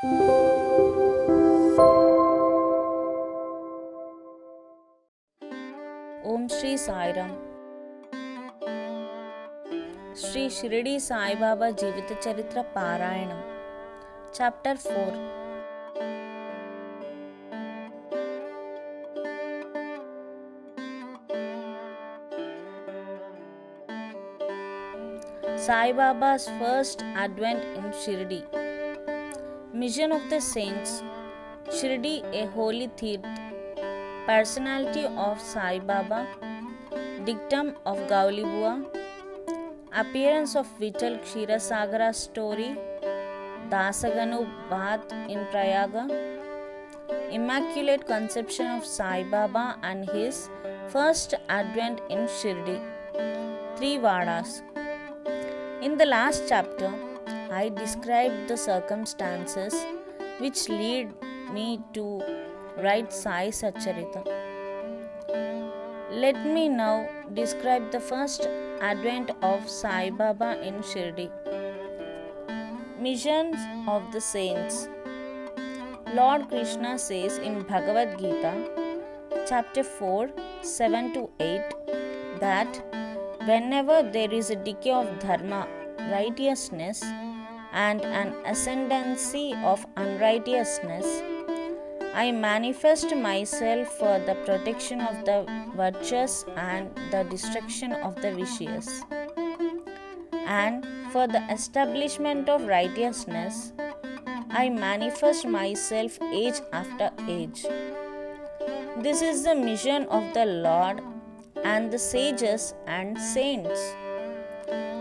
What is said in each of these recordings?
Om Shri Sai Ram. Shri Shirdi Sai Baba Jivita Charitra Parayanam. Chapter 4. Sai Baba's first advent in Shirdi. Mission of the Saints. Shirdi, a holy Tirth. Personality of Sai Baba. Dictum of Gauli Bua. Appearance of Vittal Kshirasagara story. Dasaganu Bath in Prayaga. Immaculate Conception of Sai Baba and his first advent in Shirdi. 3 Vadas. In the last chapter, I described the circumstances which lead me to write Sai Satcharita. Let me now describe the first advent of Sai Baba in Shirdi. Missions of the Saints. Lord Krishna says in Bhagavad Gita, chapter 4, 7 to 8, that whenever there is a decay of dharma, righteousness, and an ascendancy of unrighteousness, I manifest myself for the protection of the virtuous and the destruction of the vicious, and for the establishment of righteousness, I manifest myself age after age. This is the mission of the Lord and the sages and saints,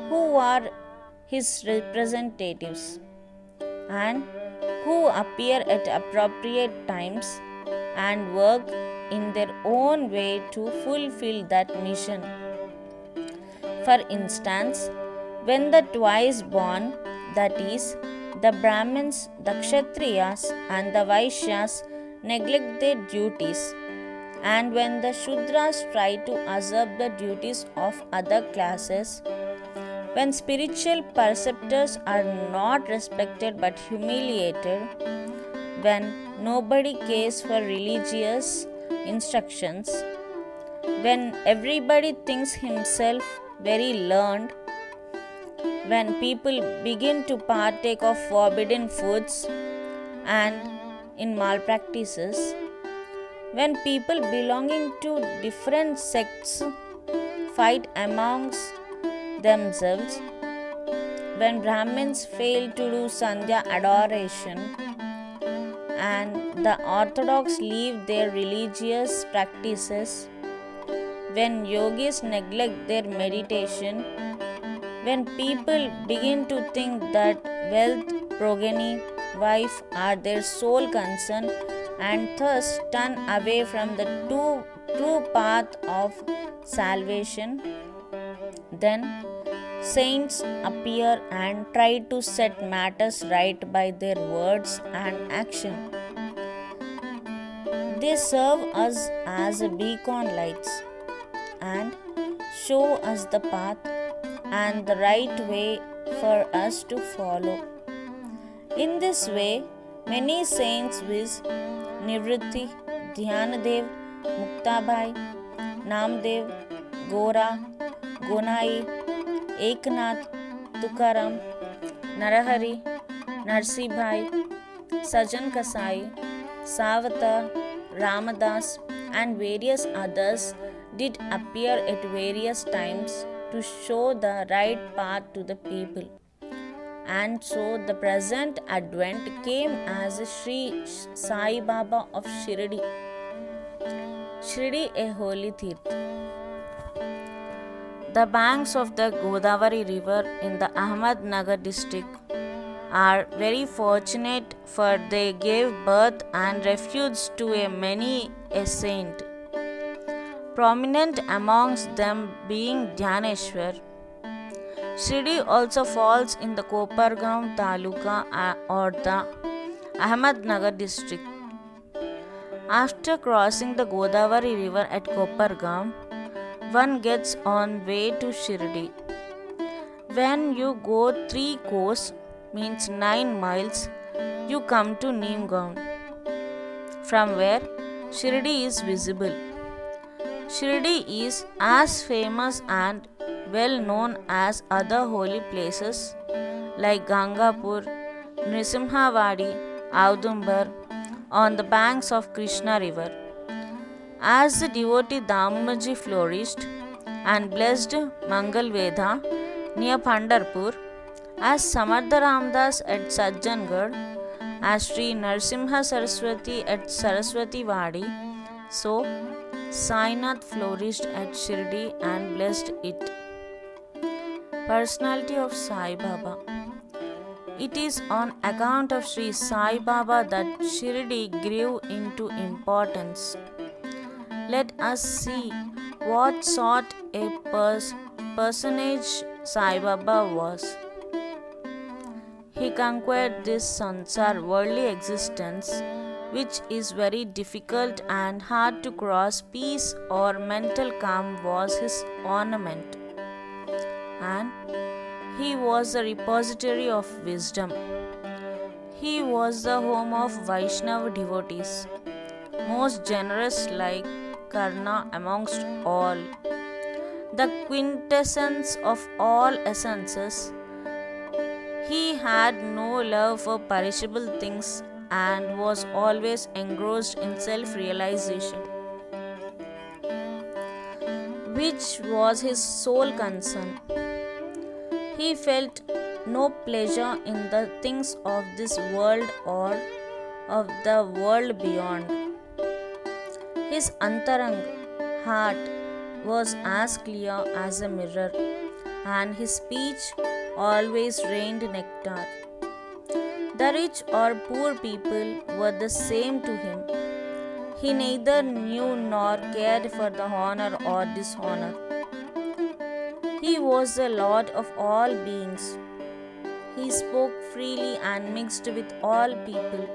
who are his representatives and who appear at appropriate times and work in their own way to fulfill that mission. For instance, when the twice born, that is, the Brahmins, the Kshatriyas, and the Vaishyas neglect their duties, and when the Shudras try to usurp the duties of other classes, when spiritual preceptors are not respected but humiliated, when nobody cares for religious instructions, when everybody thinks himself very learned, when people begin to partake of forbidden foods and in malpractices, when people belonging to different sects fight amongst themselves, when Brahmins fail to do Sandhya adoration and the Orthodox leave their religious practices, when yogis neglect their meditation, when people begin to think that wealth, progeny, wife are their sole concern and thus turn away from the true path of salvation, then saints appear and try to set matters right by their words and action. They serve us as beacon lights and show us the path and the right way for us to follow. In this way, many saints viz. Nivritti, Dhyanadev, Muktabai, Namdev, Gora, Gonai, Eknath, Tukaram, Narahari, Narsibhai, Sajan Kasai, Savata, Ramadas, and various others did appear at various times to show the right path to the people. And so the present advent came as Sri Sai Baba of Shirdi. Shirdi, a holy Tirth. The banks of the Godavari river in the Ahmednagar district are very fortunate, for they gave birth and refuge to many a saint. Prominent amongst them being Dhyaneshwar. Shirdi also falls in the Kopargaon Taluka or the Ahmednagar district. After crossing the Godavari river at Kopargaon, one gets on way to Shirdi. When you go 3 course, means 9 miles, you come to Neemgaon, from where Shirdi is visible. Shirdi is as famous and well known as other holy places like Gangapur, Nrisimhavadi, Audumbar on the banks of Krishna river. As the devotee Damuji flourished and blessed Mangalveda near Pandharpur, as Samartha Ramdas at Sajjangarh, as Sri Narsimha Saraswati at Saraswati Vadi, so Sainath flourished at Shirdi and blessed it. Personality of Sai Baba. It is on account of Sri Sai Baba that Shirdi grew into importance. Let us see what sort a personage Sai Baba was. He conquered this sansar worldly existence, which is very difficult and hard to cross. Peace or mental calm was his ornament, and he was the repository of wisdom. He was the home of Vaishnava devotees, most generous like Karna amongst all, the quintessence of all essences. He had no love for perishable things and was always engrossed in self realization, which was his sole concern. He felt no pleasure in the things of this world or of the world beyond. His antarang heart was as clear as a mirror, and his speech always rained nectar. The rich or poor people were the same to him. He neither knew nor cared for the honor or dishonor. He was the Lord of all beings. He spoke freely and mixed with all people,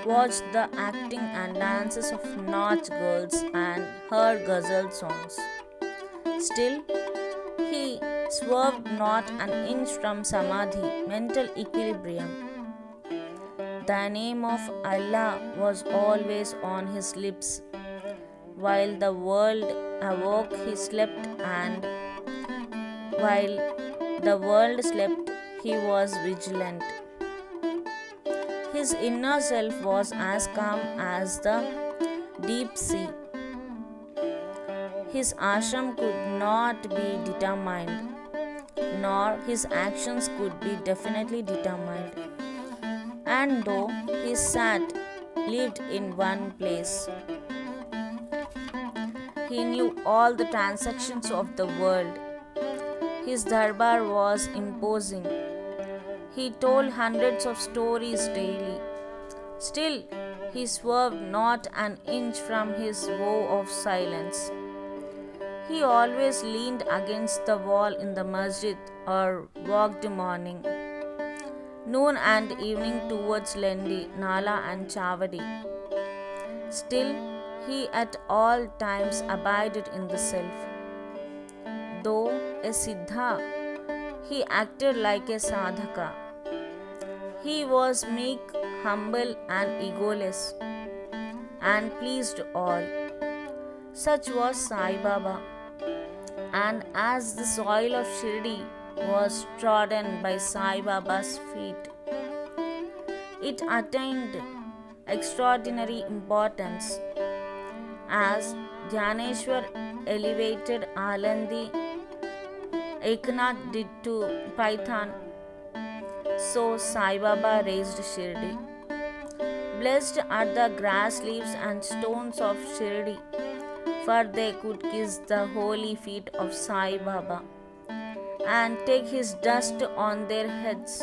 watched the acting and dances of Naach girls, and heard ghazal songs. Still, he swerved not an inch from samadhi, mental equilibrium. The name of Allah was always on his lips. While the world awoke, he slept, and while the world slept, he was vigilant. His inner self was as calm as the deep sea. His ashram could not be determined, nor his actions could be definitely determined. And though he lived in one place, he knew all the transactions of the world. His darbar was imposing. He told hundreds of stories daily. Still, he swerved not an inch from his vow of silence. He always leaned against the wall in the masjid or walked morning, noon and evening towards Lendi, Nala and Chavadi. Still, he at all times abided in the self. Though a siddha, he acted like a sadhaka. He was meek, humble and egoless, and pleased all. Such was Sai Baba. And as the soil of Shirdi was trodden by Sai Baba's feet, it attained extraordinary importance. As Dhyaneshwar elevated Alandi, Eknath did to Python, so Sai Baba raised Shirdi. Blessed are the grass leaves and stones of Shirdi, for they could kiss the holy feet of Sai Baba and take his dust on their heads.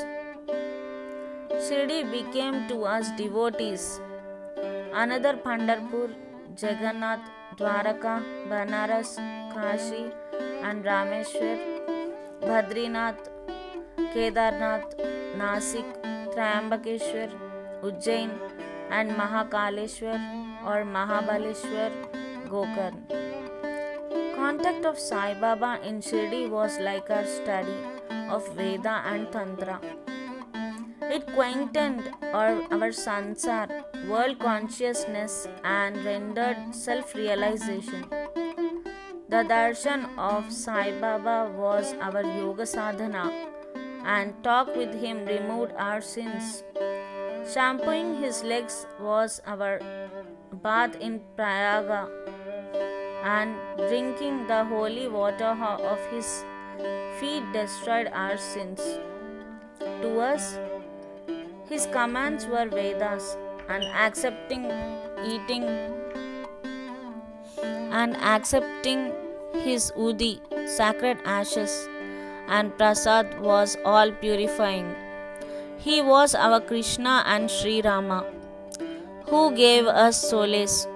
Shirdi became to us devotees another Pandharpur, Jagannath, Dwaraka, Banaras, Kashi and Rameshwar, Badrinath, Kedarnath, Nasik, Triambakeshwar, Ujjain and Mahakaleshwar or Mahabaleshwar, Gokarn. Contact of Sai Baba in Shirdi was like our study of Veda and Tantra. It quietened our sansar, world consciousness, and rendered self realization. The darshan of Sai Baba was our yoga sadhana, and talk with him removed our sins. Shampooing his legs was our bath in Prayaga, and drinking the holy water of his feet destroyed our sins. To us, his commands were Vedas, and accepting his Udi, sacred ashes, and Prasad was all purifying. He was our Krishna and Sri Rama, who gave us solace,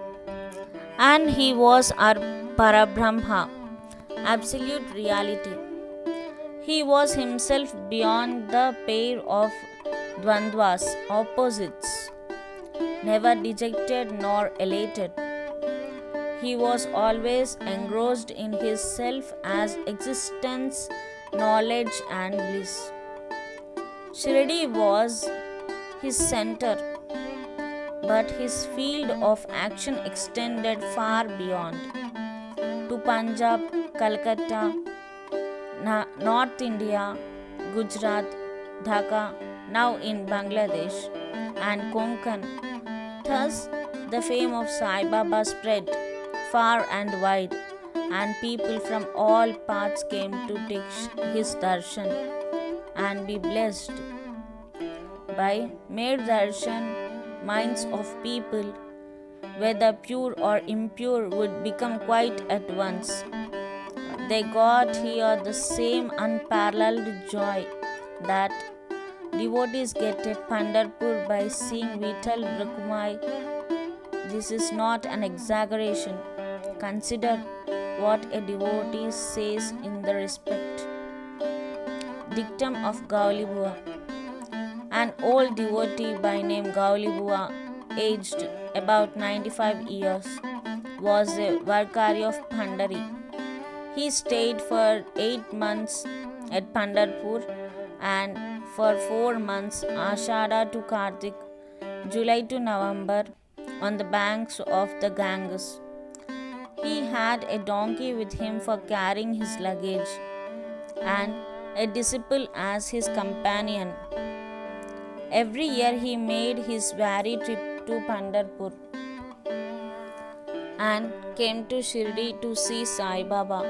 and he was our Parabrahma, absolute reality. He was himself beyond the pair of dvandvas, opposites, never dejected nor elated. He was always engrossed in his self as existence, knowledge, and bliss. Shirdi was his center, but his field of action extended far beyond to Punjab, Calcutta, North India, Gujarat, Dhaka, now in Bangladesh, and Konkan. Thus, the fame of Sai Baba spread far and wide, and people from all parts came to take his darshan and be blessed. By mere darshan, minds of people, whether pure or impure, would become quiet at once. They got here the same unparalleled joy that devotees get at Pandharpur by seeing Vittal Rukumai. This is not an exaggeration. Consider what a devotee says in the respect. Dictum of Gaulibua. An old devotee by name Gaulibua, aged about 95 years, was a Varkari of Pandari. He stayed for 8 months at Pandharpur and for 4 months, Ashada to Kartik, July to November, on the banks of the Ganges. He had a donkey with him for carrying his luggage and a disciple as his companion. Every year he made his weary trip to Pandharpur and came to Shirdi to see Sai Baba,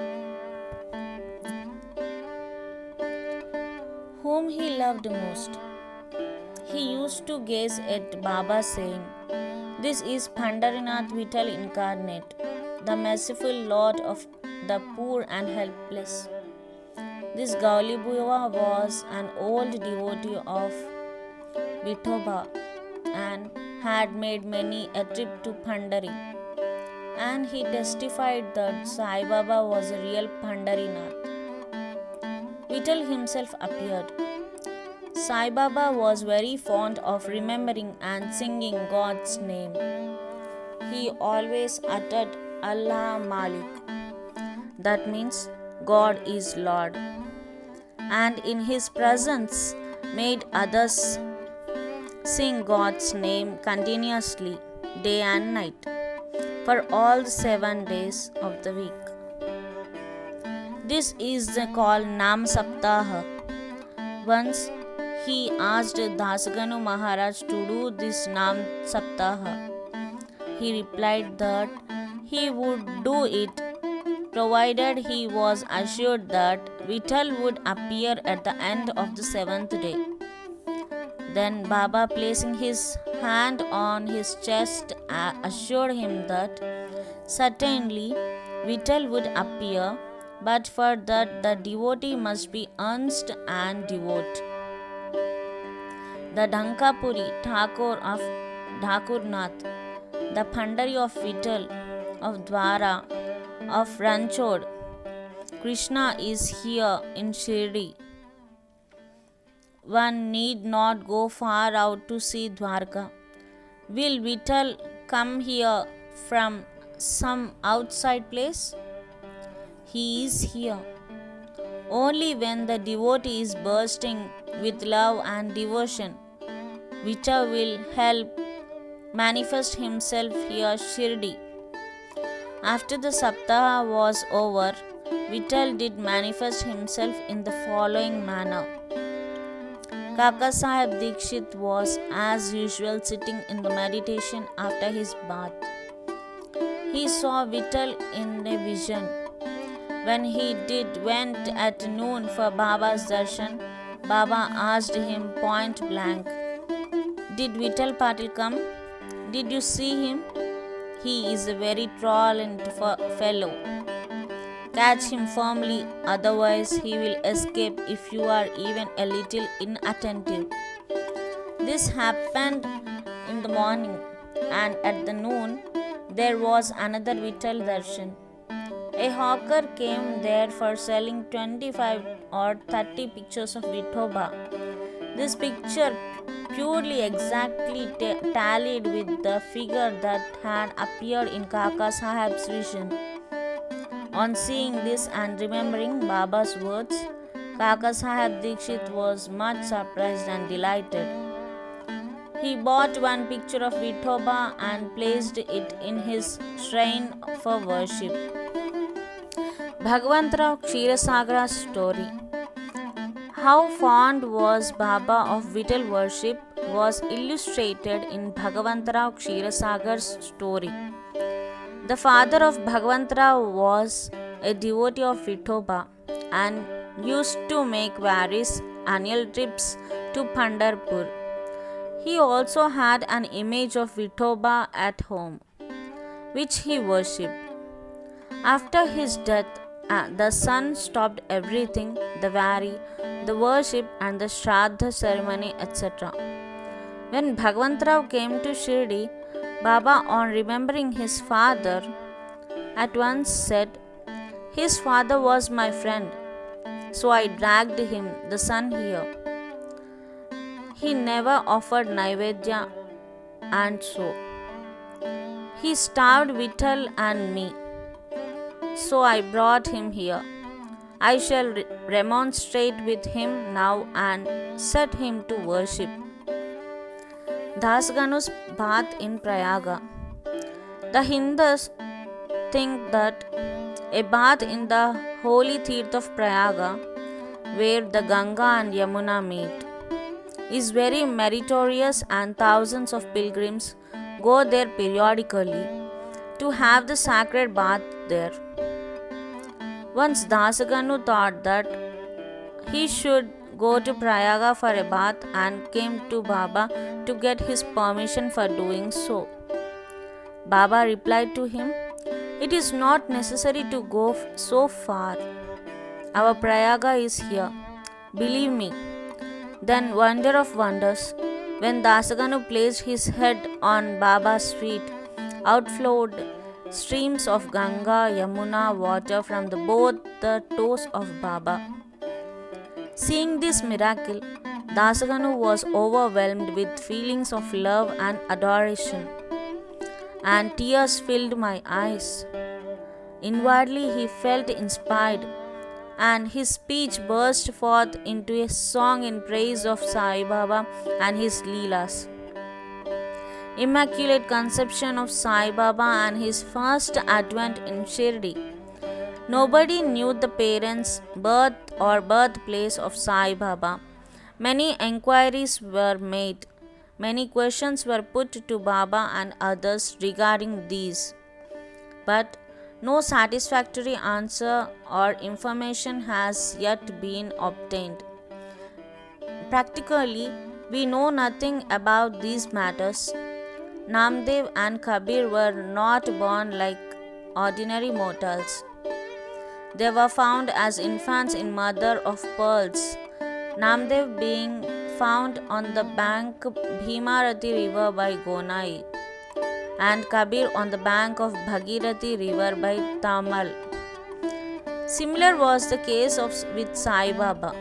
whom he loved most. He used to gaze at Baba saying, "This is Pandharinath Vittal incarnate, the merciful Lord of the poor and helpless." This Gaulibua was an old devotee of Vithoba and had made many a trip to Pandari, and he testified that Sai Baba was a real Pandharinath. Vittal himself appeared. Sai Baba was very fond of remembering and singing God's name. He always uttered Allah Malik, that means God is Lord, and in his presence made others sing God's name continuously, day and night, for all the 7 days of the week. This is called Nam Saptaha. Once he asked Dasaganu Maharaj to do this Nam Saptaha. He replied that he would do it provided he was assured that Vittal would appear at the end of the 7th day. Then Baba, placing his hand on his chest, assured him that certainly Vittal would appear, but for that the devotee must be earnest and devout. The Dhankapuri Thakur of Dhakurnath, the Pandari of Vittal, of Dwara, of Ranchod, Krishna is here in Shirdi. One need not go far out to see Dwarka. Will Vittal come here from some outside place? He is here. Only when the devotee is bursting with love and devotion Vita will help manifest himself here Shirdi. After the Saptaha was over, Vittal did manifest himself in the following manner. Kaka Sahib Dikshit was as usual sitting in the meditation after his bath. He saw Vittal in a vision. When he went at noon for Baba's darshan, Baba asked him point blank, "Did Vittal Patil come? Did you see him? He is a very truant fellow. Catch him firmly, otherwise he will escape if you are even a little inattentive." This happened in the morning, and at the noon there was another Vittal darshan. A hawker came there for selling 25 or 30 pictures of Vithoba. This picture purely exactly tallied with the figure that had appeared in Kaka Sahib's vision. On seeing this and remembering Baba's words, Kaka Sahib Dikshit was much surprised and delighted. He bought one picture of Vithoba and placed it in his shrine for worship. Bhagavantrao Ksheerasagara's story. How fond was Baba of Vittal worship was illustrated in Bhagavantrao Ksheerasagar's story. The father of Bhagavantrao was a devotee of Vithoba and used to make various annual trips to Pandharpur. He also had an image of Vithoba at home, which he worshipped. After his death, the son stopped everything, the vari, the worship and the Shraddha ceremony, etc. When Bhagavantrao came to Shirdi, Baba, on remembering his father, at once said, "His father was my friend, so I dragged him, the son, here. He never offered Naivedya, and so he starved Vittal and me. So I brought him here. I shall remonstrate with him now and set him to worship." Dasganu's bath in Prayaga. The Hindus think that a bath in the holy Tirth of Prayaga, where the Ganga and Yamuna meet, is very meritorious, and thousands of pilgrims go there periodically to have the sacred bath there. Once Dasaganu thought that he should go to Prayaga for a bath and came to Baba to get his permission for doing so. Baba replied to him, "It is not necessary to go so far. Our Prayaga is here. Believe me." Then, wonder of wonders, when Dasaganu placed his head on Baba's feet, out flowed streams of Ganga, Yamuna water from both the toes of Baba. Seeing this miracle, Dasaganu was overwhelmed with feelings of love and adoration, and tears filled my eyes. Inwardly he felt inspired, and his speech burst forth into a song in praise of Sai Baba and his Leelas. Immaculate Conception of Sai Baba and his first advent in Shirdi. Nobody knew the parents' birth or birthplace of Sai Baba. Many enquiries were made. Many questions were put to Baba and others regarding these, but no satisfactory answer or information has yet been obtained. Practically, we know nothing about these matters. Namdev and Kabir were not born like ordinary mortals. They were found as infants in mother of pearls, Namdev being found on the bank Bhimarathi river by Gonai, and Kabir on the bank of Bhagirathi river by Tamal. Similar was the case with Sai Baba.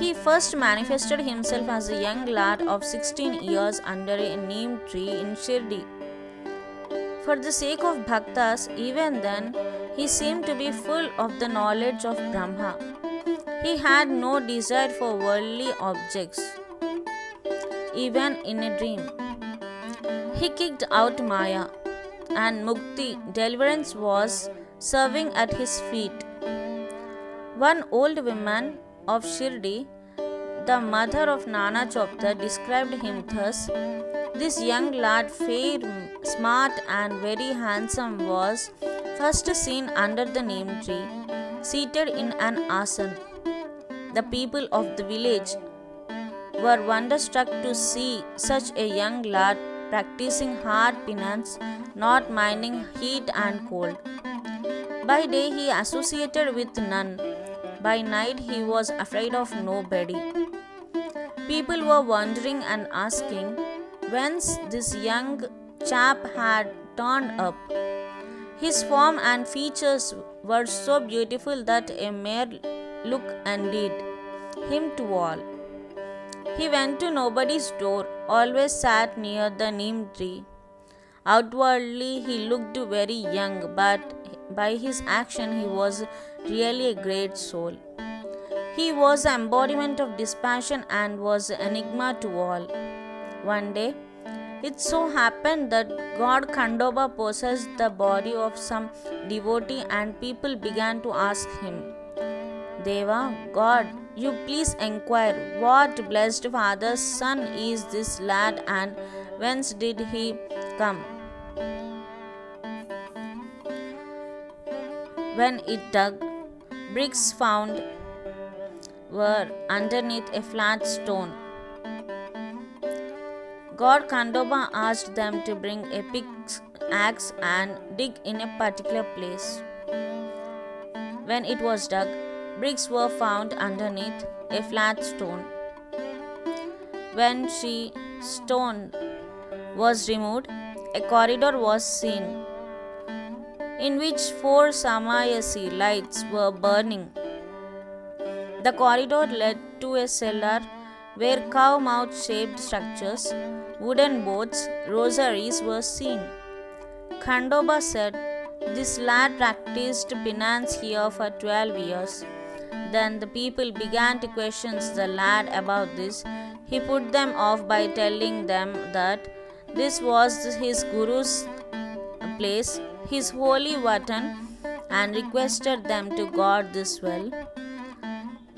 He first manifested himself as a young lad of 16 years under a neem tree in Shirdi. For the sake of bhaktas, even then, he seemed to be full of the knowledge of Brahma. He had no desire for worldly objects. even in a dream. He kicked out Maya, and Mukti, deliverance, was serving at his feet. One old woman of Shirdi, the mother of Nana Chopta, described him thus: "This young lad, fair, smart, and very handsome, was first seen under the neem tree, seated in an asan. The people of the village were wonderstruck to see such a young lad practicing hard penance, not minding heat and cold. By day he associated with none, by night he was afraid of nobody. People were wondering and asking whence this young chap had turned up. His form and features were so beautiful that a mere look endeared him to all. He went to nobody's door, always sat near the neem tree. Outwardly he looked very young, but by his action he was really a great soul. He was the embodiment of dispassion and was an enigma to all. One day, it so happened that God Khandoba possessed the body of some devotee, and people began to ask him, Deva, God, you please inquire what blessed father's son is this lad and whence did he come? When it dug, bricks found were underneath a flat stone. God Khandoba asked them to bring a pickaxe and dig in a particular place. When it was dug, bricks were found underneath a flat stone. When the stone was removed, a corridor was seen, in which 4 Samayasi lights were burning. The corridor led to a cellar where cow-mouth shaped structures, wooden boats, rosaries were seen. Khandoba said, "This lad practiced penance here for 12 years. Then the people began to question the lad about this. He put them off by telling them that this was his guru's place, his holy vatan, and requested them to guard this well.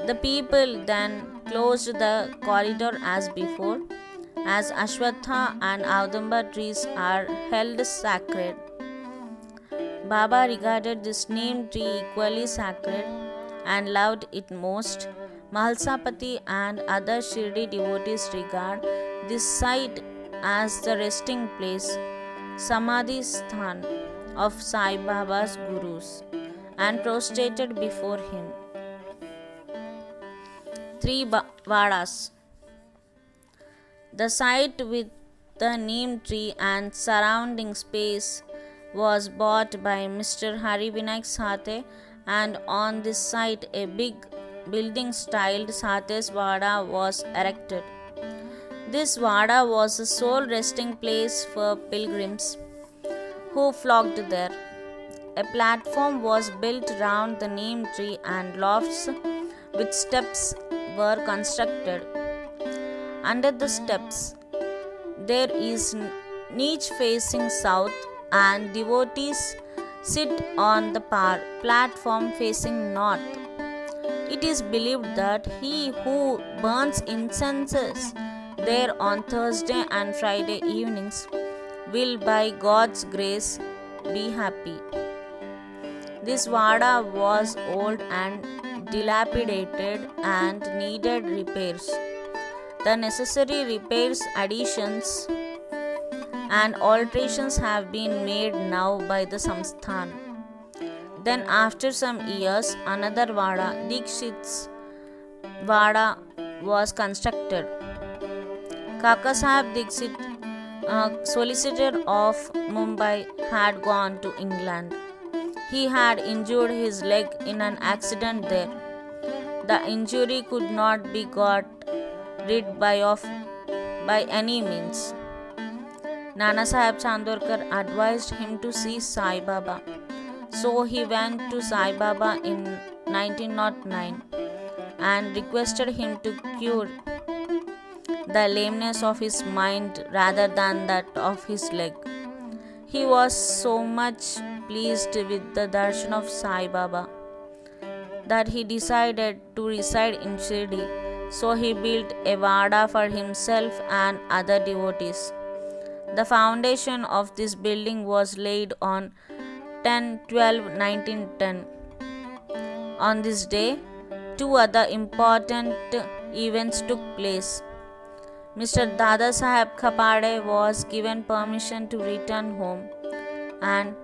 The people then closed the corridor as before, as Ashwatha and Audamba trees are held sacred. Baba regarded this neem tree equally sacred and loved it most. Mahalsapati and other Shirdi devotees regard this site as the resting place, Samadhi Sthan, of Sai Baba's Gurus, and prostrated before him. 3 Vadas. The site with the neem tree and surrounding space was bought by Mr. Hari Vinayak Sathe, and on this site a big building styled Sathe's Vada was erected. This Vada was the sole resting place for pilgrims who flocked there. A platform was built round the neem tree and lofts with steps were constructed. Under the steps there is niche facing south, and devotees sit on the platform facing north. It is believed that he who burns incenses there on Thursday and Friday evenings will by God's grace be happy. This Vada was old and dilapidated and needed repairs. The necessary repairs, additions and alterations have been made now by the Samsthan. Then after some years, another Vada, Dikshit's Vada, was constructed. Kakasaheb Dikshit, solicitor of Mumbai, had gone to England. He had injured his leg in an accident there. The injury could not be got rid of by any means. Nana Sahib Chandorkar advised him to see Sai Baba. So he went to Sai Baba in 1909 and requested him to cure the lameness of his mind rather than that of his leg. He was so much pleased with the darshan of Sai Baba that he decided to reside in Shirdi. So he built a vada for himself and other devotees. The foundation of this building was laid on 10/12/1910. On this day, two other important events took place. Mr. Dada Saheb Khapade was given permission to return home, and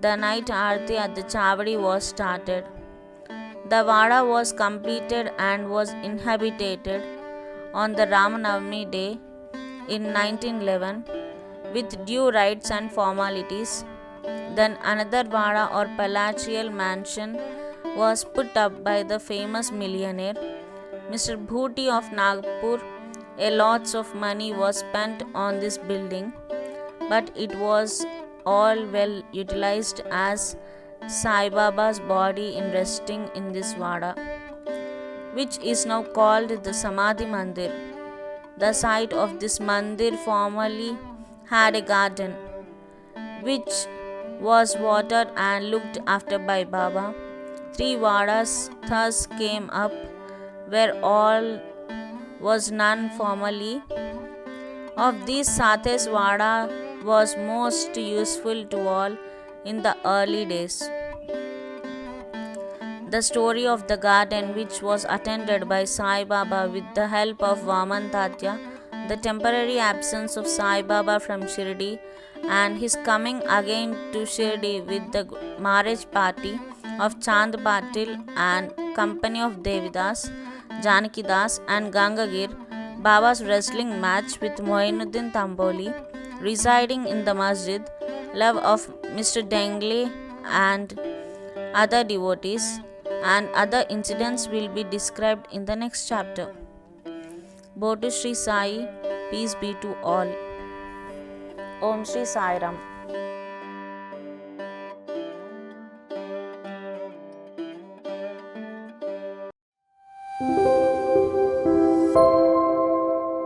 the night aarti at the Chavadi was started. The Vada was completed and was inhabited on the Ramanavami day in 1911 with due rites and formalities. Then another Vada or palatial mansion was put up by the famous millionaire Mr. Bhuti of Nagpur. A lots of money was spent on this building, but it was all well utilized as Sai Baba's body in resting in this Vada, which is now called the Samadhi Mandir. The site of this mandir formerly had a garden, which was watered and looked after by Baba. Three Vadas thus came up, where all was none formerly. Of these, Sates Vada was most useful to all in the early days. The story of the garden, which was attended by Sai Baba with the help of Vaman Tatya, the temporary absence of Sai Baba from Shirdi, and his coming again to Shirdi with the marriage party of Chand Patil and company of Devidas, Janaki Das, and Gangagir, Baba's wrestling match with Moinuddin Tamboli, residing in the masjid, love of Mr. Dengle and other devotees, and other incidents will be described in the next chapter. Botu Sri Sai, peace be to all. Om Sri Sai Ram.